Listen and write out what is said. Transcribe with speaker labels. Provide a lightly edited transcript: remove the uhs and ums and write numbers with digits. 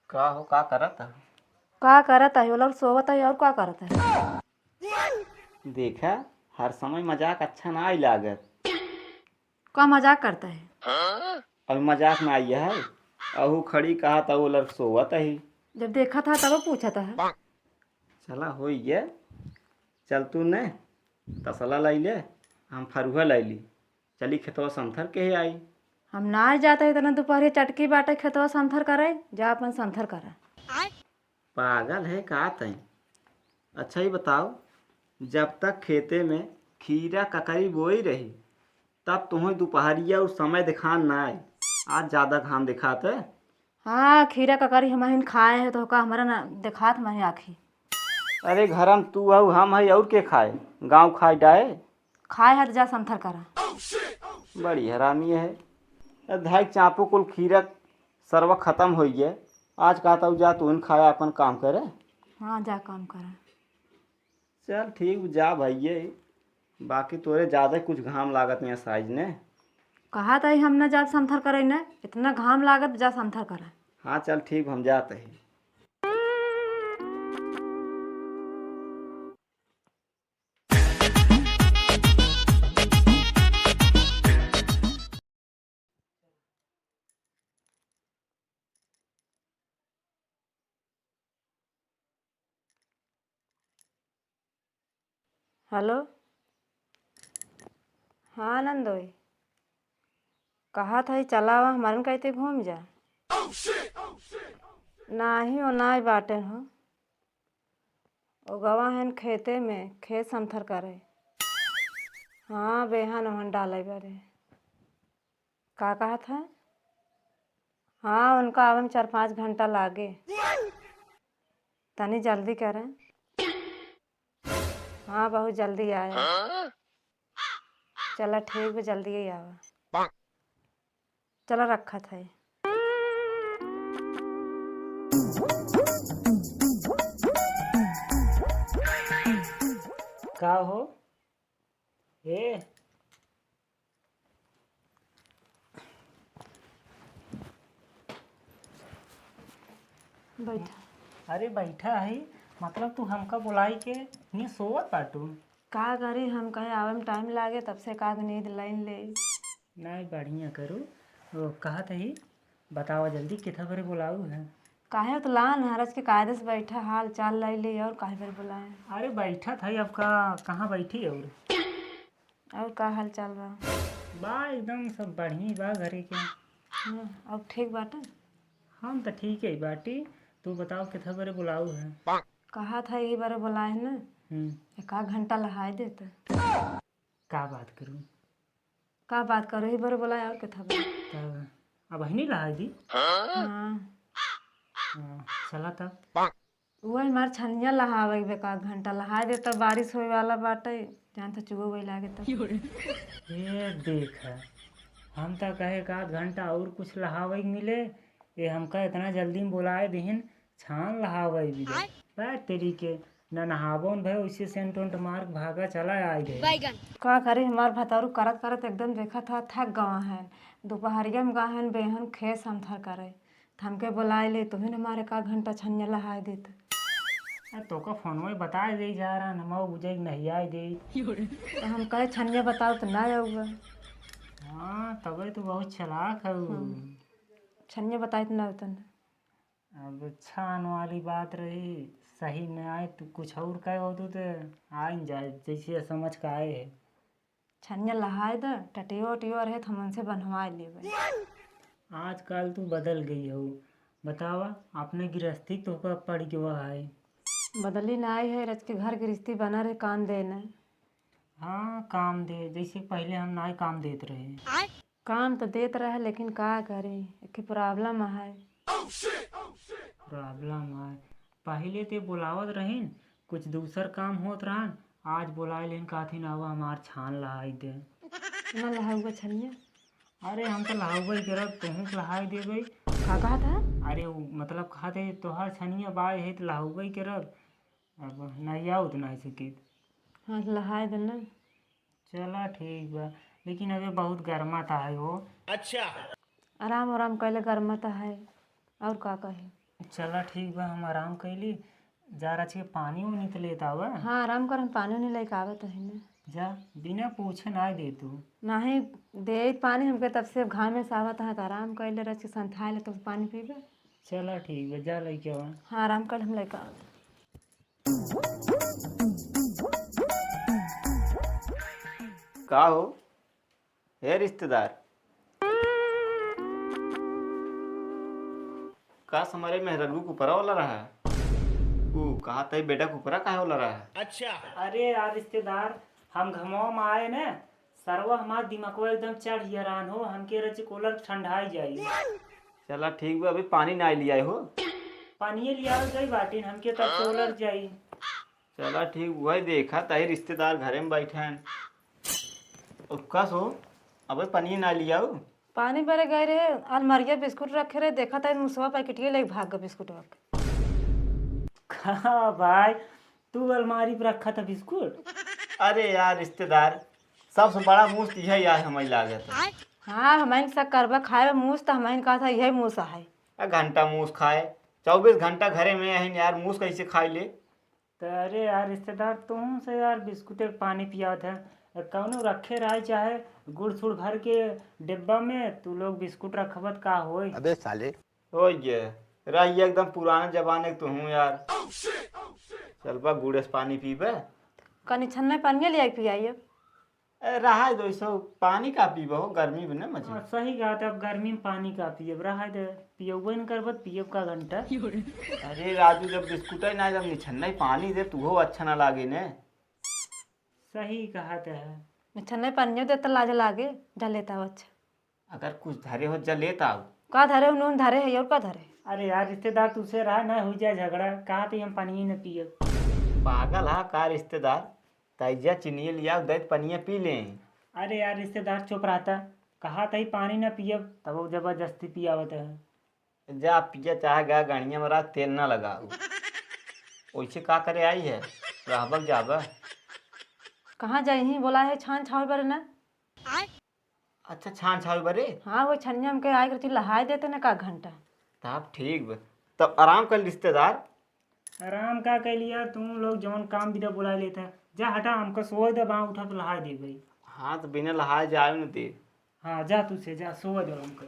Speaker 1: का हो का करत है?
Speaker 2: का करत है वो लोग सोवत है और का करत है।
Speaker 1: देखा, हर समय मजाक अच्छा ना आई लागत।
Speaker 2: का मजाक करता है।
Speaker 1: अब मजाक ना आई है। अहू खड़ी कहा था वो लड़ सोवत ही।
Speaker 2: जब देखा था तब पूछा था।
Speaker 1: चला हो ये। चल तू ने तसला लाई ले, हम फरुहा लाई ली। चली खेतवा समथर के ही आई।
Speaker 2: हम ना जाते है इतना दोपहर चटकी बाटे खेतवा संथर करे जा अपन संथर करे।
Speaker 1: पागल है का तई? अच्छा ही बताओ, जब तक खेते में खीरा ककड़ी बोई रही तब तुम्हें दोपहरिया उस समय दिखान ना आए। आज ज्यादा घाम दिखाते।
Speaker 2: हाँ खीरा ककड़ी हम खाए है तो का हमारा ना दिखात मैं आखी।
Speaker 1: अरे घरम तू आऊ हम है और के खाए? गांव खाए डाए।
Speaker 2: खाए है तो जा संथर करा।
Speaker 1: बड़ी हरामी है। धाई चापो कुल खीरक सर्व खत्म हो गए। आज कहता जा तू खाया अपन काम करे।
Speaker 2: हाँ जा काम करा।
Speaker 1: चल ठीक जा भैये। बाकी तोरे ज्यादा कुछ घाम लागत नहीं साइज ने।
Speaker 2: कहा था हम ना जा संथर करे न इतना घाम लागत जा संथर करा।
Speaker 1: हाँ चल ठीक, हम जाते हैं।
Speaker 2: हेलो। हाँ नंदोई। कहा था चला वहाँ हमारे कहते घूम जा। नाही वो ना बाटे हो वो गवा है खेते में खेत समथर करे। हाँ बेहन ओहन डाले बारे। का कहा था? हाँ उनका आवे में 4-5 घंटा लागे। तनी जल्दी करें। हाँ बहुत जल्दी आया। चला ठीक है जल्दी ही आवा। चला रखा था।
Speaker 3: का हो ए
Speaker 2: बैठा।
Speaker 3: अरे बैठा है। मतलब तू हमका बुलाई के नहीं सोवत बाटू?
Speaker 2: का करी हम कहे आवे में टाइम लागे तब से का नींद लाइन ले।
Speaker 3: नहीं बढ़िया करू। वो कहा ही बतावा जल्दी कितना बरे बुलाऊ है।
Speaker 2: काहे तो लान हरज के कायदे से बैठा हाल चाल लाई ले और काहे फिर बुलाए।
Speaker 3: अरे बैठा था अब का कहाँ बैठी
Speaker 2: और का हाल चाल बा?
Speaker 3: बा एकदम सब बढ़िया बा घरे के।
Speaker 2: हाँ, अब ठीक बाटे।
Speaker 3: हम तो ठीक है बाटी। तू बताओ कितना बरे बुलाऊ है।
Speaker 2: कहा था यही बारे बुलाए ना। एक आध घंटा लहाए देते।
Speaker 3: का बात करूँ?
Speaker 2: का बात करो यही बारे बुलाए और क्या था
Speaker 3: तब अब नहीं रहा दी।
Speaker 2: हाँ
Speaker 3: चला तब।
Speaker 2: वही हमार छनिया लहावे बे का घंटा लहाए दे तब बारिश होए वाला बाटे। जान तो चुगो वही लागे तब।
Speaker 3: ये देख हम तो कहे का घंटा और कुछ लहावे के मिले। ये हमका इतना जल्दी में बुलाए दिहिन छान लहावे भी दे। बैठ तेरी के न नहाबो न भाई उसी सेंट उंट मार के भागा चला आई गए।
Speaker 2: का करे हमार भतारू करत करत एकदम देखा था थक गवा है। दोपहरिया में गाहन बेहन खेत समथर करे हमके बुलाए ले तुम्हें हमारे का घंटा छनिया लहाए देते।
Speaker 3: तो का फोन में बता दे जा रहा नमो बुझे नहीं आई दे।
Speaker 2: तो हम कहे छनिया बताओ तो ना आऊगा।
Speaker 3: हाँ तबे तो बहुत चलाक है।
Speaker 2: छनिया बताए तो ना होता ना।
Speaker 3: अब छान वाली बात रही सही न आए तो कुछ और कहे हो तो आ न जाए जैसे समझ का आए है।
Speaker 2: छनिया लहाए द टटियो वटियो रहे तो हमन से बनवाए लेवे।
Speaker 3: आजकल तू बदल गई हो। बतावा अपने गृहस्थी तो का पड़ गया है।
Speaker 2: बदली ना आई है रच के घर गृहस्थी बना रहे कान देना।
Speaker 3: हाँ काम दे जैसे पहले हम ना काम देते रहे।
Speaker 2: काम तो देत रहे लेकिन का करे एक प्रॉब्लम है।
Speaker 3: प्रॉब्लम है। पहले ते बुलावत रहीन कुछ दूसर काम होत रहन। आज बुलाए लेन काथिन आवा हमार छान लहाई दे।
Speaker 2: ना लहाऊगा छनिया।
Speaker 3: अरे हम तो लहाऊबई करब तुहू के लहाई देबई।
Speaker 2: का कहा था?
Speaker 3: अरे वो मतलब खाते तोहार छनिया बाय है तो लहाऊबई करब। अब नहीं आओ तो नहीं सकी।
Speaker 2: हाँ लहाए देना।
Speaker 3: चला ठीक बा लेकिन अभी बहुत गर्मा था है वो।
Speaker 2: आराम आराम कैले गर्मत है और का कहे।
Speaker 3: चला ठीक बा, हम आराम कैली। जा रहा छे पानी उनी तो लेता हुआ।
Speaker 2: हाँ आराम कर, हम पानी नहीं लेके आवत है।
Speaker 3: जा बिना पूछे ना दे तू।
Speaker 2: नहीं दे पानी हमके, तब से घाम में सावत है तो आराम कर ले रह संथाए ले तो पानी पीबे।
Speaker 3: चला ठीक बा, जा लेके आवा।
Speaker 2: हाँ आराम कर, हम लेके आवत।
Speaker 1: का हो हे रिश्तेदार, का हमारे मेहरबू कुपरा वाला रहा है? कहा तई बेटा कुपरा काहे वाला रहा है?
Speaker 3: अरे यार रिश्तेदार, हम घमाओ में आए न, सरवा हमार दिमागवा एकदम चढ़ हैरान हो, हमके रचे कोलर ठंडाई जाई।
Speaker 1: चला ठीक बा, अभी पानी ना लिया हो।
Speaker 3: पानी लिया गई बाटी, हमके तब कोलर जाई।
Speaker 1: चला ठीक, वही देखा तही रिश्तेदार घरे में बैठे हैं। का सो अबे पानी ना लिया हो?
Speaker 2: पानी भरे गए रहे, अलमारिया बिस्कुट रखे रहे, देखा था मुसवा पैकेटिया लेके भाग गए बिस्कुट के।
Speaker 3: कहा भाई, तू अलमारी पर रखा था बिस्कुट?
Speaker 1: अरे यार रिश्तेदार, सबसे बड़ा मुफ्त यही आज हमें लागत है।
Speaker 2: हाँ हमारे सब करवा खाए मूस, तो हमारे कहा था यही मूस है।
Speaker 1: घंटा मूस खाए, 24 घंटा घरे में है यार, मूस कैसे खाई ले?
Speaker 3: तो अरे यार रिश्तेदार, तुम से यार बिस्कुट एक पानी पिया था, कौनो रखे रहे चाहे गुड़ सुड़ भर के डिब्बा में, तू लोग बिस्कुट रखबत का होई?
Speaker 4: अबे साले
Speaker 1: हो ये रही एकदम पुराने जमाने तो हूँ यार। चल बा गुड़े से पानी पीबे।
Speaker 2: कनी छन्ने पानी ले पियाइए।
Speaker 1: रहा दो सौ पानी का पीबो, गर्मी भी ना मची।
Speaker 3: हाँ, सही कहा था, अब गर्मी में पानी का पियब रहा दे, पियबो न करबत पियब का घंटा।
Speaker 1: अरे राजू, जब बिस्कुट ना जब निछन्ना पानी दे तुहो अच्छा ना लागे ने।
Speaker 3: सही कहा था।
Speaker 2: छन्ने पानी दे तो लाज लागे, जा लेता हो। अच्छा
Speaker 1: अगर कुछ धरे हो जा लेता आओ।
Speaker 2: का धरे उन्होंने धरे है और का धरे?
Speaker 3: अरे यार रिश्तेदार, तुझसे रहा ना हो जाए झगड़ा, कहा तो हम पानी न पियब।
Speaker 1: पागल हा का रिश्तेदार, तैजा चीनी लिया दे पनिया पी ले।
Speaker 3: अरे यार रिश्तेदार चुप रहता, कहा था पानी न पियब, तब वो जबरदस्ती पियावत है।
Speaker 1: जा पिया चाहे गा गणिया मरा तेल ना लगा। वैसे का करे आई है, रहबक जाबा।
Speaker 2: कहाँ जाई ही बोला है छान छाव पर ना।
Speaker 1: अच्छा छान छाव बरे।
Speaker 2: हाँ वो छनिया में के आए करती लहाई देते ना का घंटा।
Speaker 1: तब ठीक बा, तब आराम कर रिश्तेदार।
Speaker 3: आराम का कह लिया, तुम लोग जौन काम भी बुला लेते हैं। जा हटा, हमको सोए दे, बाँ उठा तो लहा दे भाई।
Speaker 1: हाँ तो बिना लहाए जाए न दे।
Speaker 3: हाँ जा, तुझसे जा सोए दो हमको।